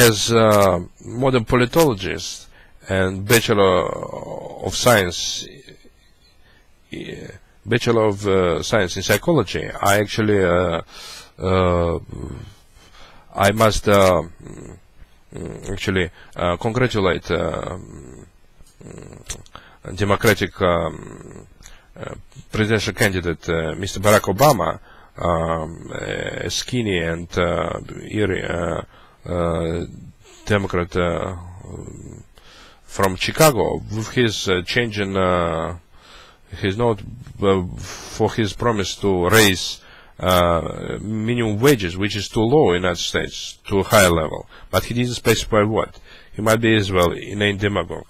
as a modern politologist and Bachelor of Science in Psychology, I actually I must actually congratulate Democratic presidential candidate Mr. Barak Obama, a skinny and eerie Democrat from Chicago, with his change in his note for his promise to raise minimum wages, which is too low in the United States, to a higher level. But he didn't specify what. He might be as well inane demagogue.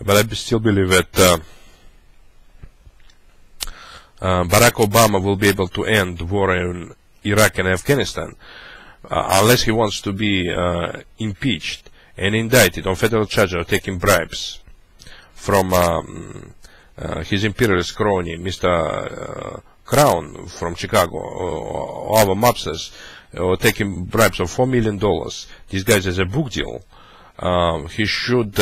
But I still believe that Barack Obama will be able to end the war in Iraq and Afghanistan unless he wants to be impeached and indicted on federal charges of taking bribes from his imperialist crony, Mr. Crown from Chicago, or our mobsters, or taking bribes of $4 million. These guys is a book deal. He should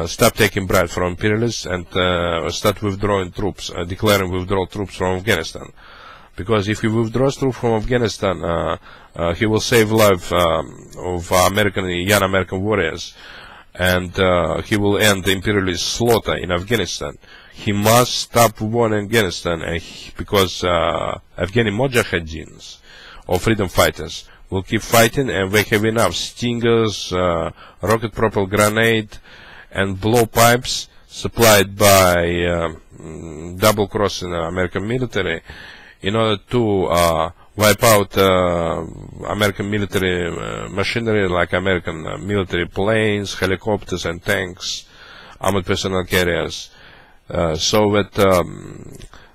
stop taking bribes from imperialists and start withdrawing troops, declaring withdrawal troops from Afghanistan. Because if he withdraws troops from Afghanistan, he will save life of young American warriors, and he will end the imperialist slaughter in Afghanistan. He must stop war in Afghanistan, because Afghani Mojahedeens, or freedom fighters, will keep fighting, and they have enough stingers, rocket-propelled grenade, and blowpipes supplied by double-crossing American military in order to wipe out American military machinery, like American military planes, helicopters, and tanks, armored personnel carriers. So that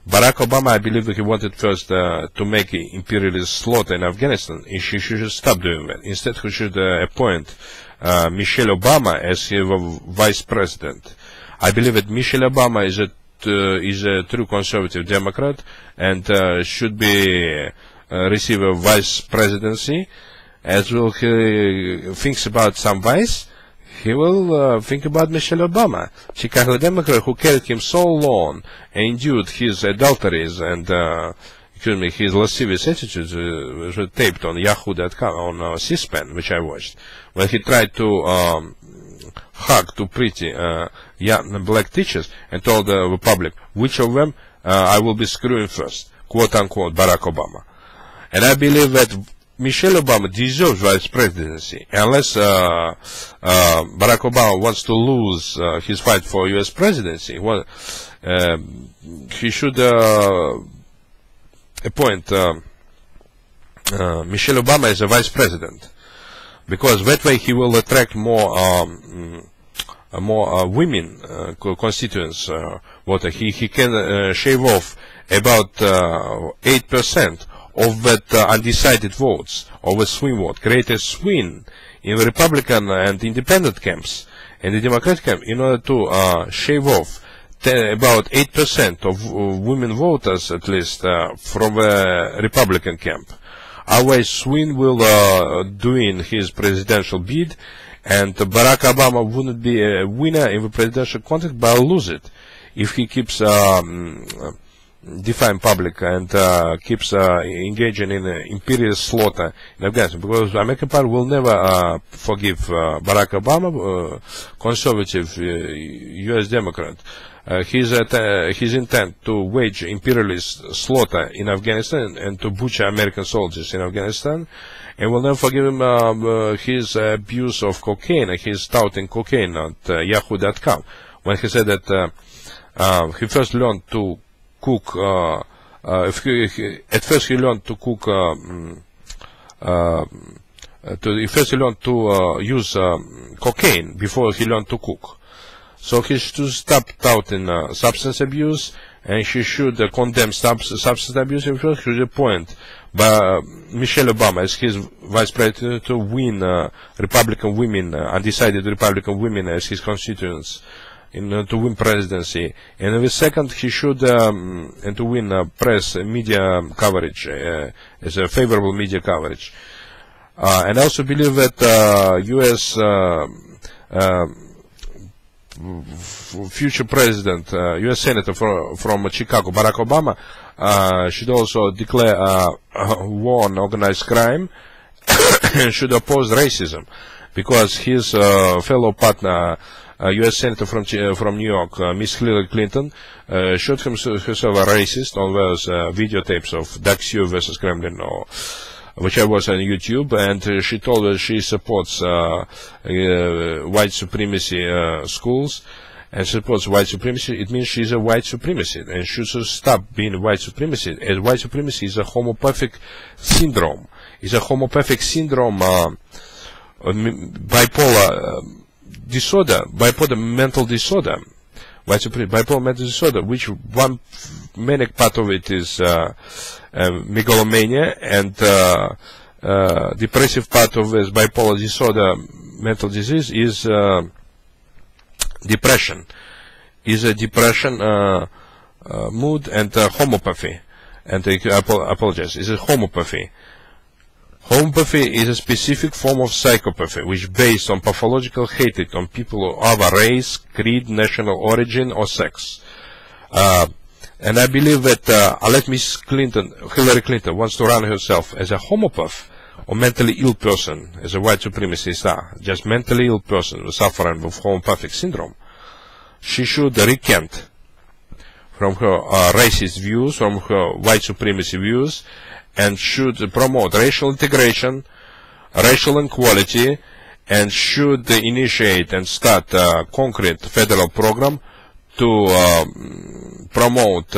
Barack Obama, I believe that he wanted first to make imperialist slaughter in Afghanistan. He should stop doing that. Instead, he should appoint Michelle Obama as his vice president. I believe that Michelle Obama is a true conservative Democrat and should be receive a vice presidency. As well, he thinks about some vice, he will think about Michelle Obama, Chicago Democrat, who carried him so long and endured his adulteries and his lascivious attitudes, were taped on Yahoo.com, on C-SPAN, which I watched, when he tried to hug two pretty young black teachers and told the public, which of them I will be screwing first, quote-unquote, Barack Obama. And I believe that Michelle Obama deserves vice presidency, unless Barack Obama wants to lose his fight for U.S. presidency. Well, he should appoint Michelle Obama as a vice president, because that way he will attract more women constituents. He can shave off about 8% of that undecided votes, of a swing vote, create a swing in the Republican and Independent camps and the Democratic camp, in order to shave off about 8% of women voters, at least, from the Republican camp. Otherwise, Swing will doing his presidential bid, and Barack Obama wouldn't be a winner in the presidential contest, but lose it if he keeps defying public and keeps engaging in imperial slaughter in Afghanistan. Because the American party will never forgive Barack Obama, conservative U.S. Democrat. His intent to wage imperialist slaughter in Afghanistan and to butcher American soldiers in Afghanistan, and will never forgive him his abuse of cocaine, his touting cocaine at Yahoo.com, when he said that he first learned to cook. At first, he learned to cook. First, he learned to use cocaine before he learned to cook. So he should stop touting substance abuse, and he should condemn substance abuse. He should appoint Michelle Obama as his vice president to win Republican women, undecided Republican women as his constituents, to win presidency. And the second, he should, and to win press media coverage, as a favorable media coverage. And I also believe that U.S. Future President, U.S. Senator from Chicago, Barack Obama, should also declare war on organized crime and should oppose racism, because his fellow partner, U.S. Senator from New York, Miss Hillary Clinton, showed herself a racist on those videotapes of Daxiu versus Kremlin, or which I was on YouTube, and she told us she supports white supremacy schools and supports white supremacy. It means she's a white supremacist and she should stop being a white supremacist. And white supremacy is a homopathic syndrome. It's a homopathic syndrome, bipolar disorder, bipolar mental disorder. Bipolar mental disorder, which one manic part of it is megalomania, and depressive part of this bipolar disorder, mental disease, is depression. Is a depression, mood, and homopathy. And I apologize. Is a homopathy. Homopathy is a specific form of psychopathy which is based on pathological hatred on people of a race, creed, national origin, or sex. And I believe that unless Miss Hillary Clinton wants to run herself as a homopath or mentally ill person, as a white supremacist, just mentally ill person suffering with homopathic syndrome, she should recant from her racist views, from her white supremacy views, and should promote racial integration, racial equality, and should initiate and start a concrete federal program to promote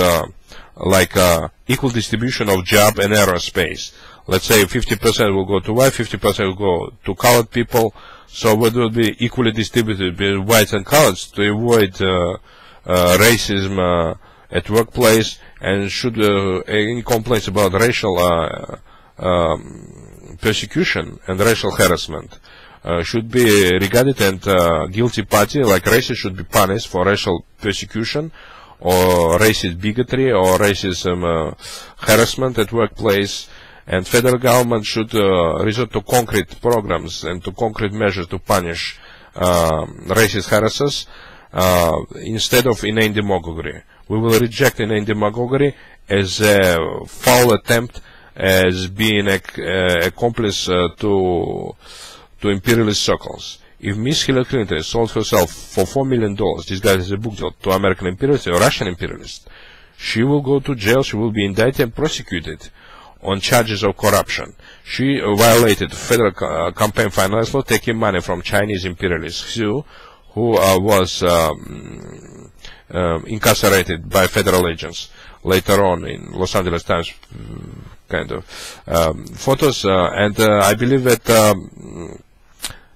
equal distribution of job and aerospace. Let's say 50% will go to white, 50% will go to colored people, so it will be equally distributed between whites and coloreds to avoid racism at workplace, and should any complaints about racial persecution and racial harassment should be regarded, and guilty party like racist should be punished for racial persecution or racist bigotry or racism harassment at workplace, and federal government should resort to concrete programs and to concrete measures to punish racist harassers instead of inane demagoguery. We will reject inane demagoguery as a foul attempt, as being accomplice to imperialist circles. If Miss Hillary Clinton sold herself for $4 million, this guy is a book deal, to American imperialists or Russian imperialists, she will go to jail, she will be indicted and prosecuted on charges of corruption. She violated federal campaign finance law, taking money from Chinese imperialist Xu, who was incarcerated by federal agents later on in Los Angeles Times kind of photos, and I believe that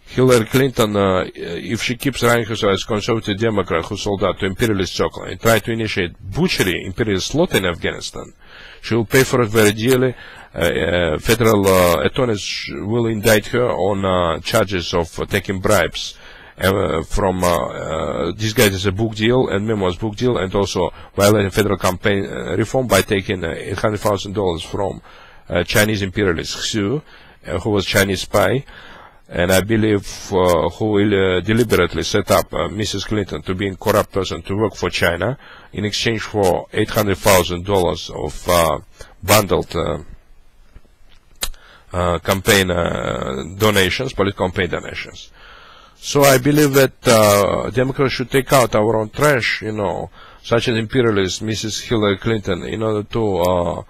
Hillary Clinton, if she keeps running herself as conservative Democrat who sold out to imperialist circle and tried to initiate butchery, imperialist slaughter in Afghanistan, she will pay for it very dearly. Federal attorneys will indict her on charges of taking bribes from disguised as a book deal and memoirs book deal, and also violating federal campaign reform by taking $800,000 from Chinese imperialist Xu, who was Chinese spy, and I believe who will deliberately set up Mrs. Clinton to be a corrupt person to work for China in exchange for $800,000 of bundled campaign donations, political campaign donations. So I believe that Democrats should take out our own trash, such as imperialist Mrs. Hillary Clinton, in order to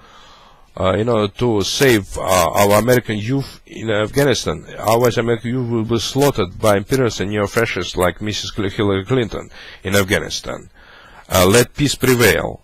save our American youth in Afghanistan. Otherwise, American youth will be slaughtered by imperialists and neo-fascists like Mrs. Hillary Clinton in Afghanistan. Let peace prevail.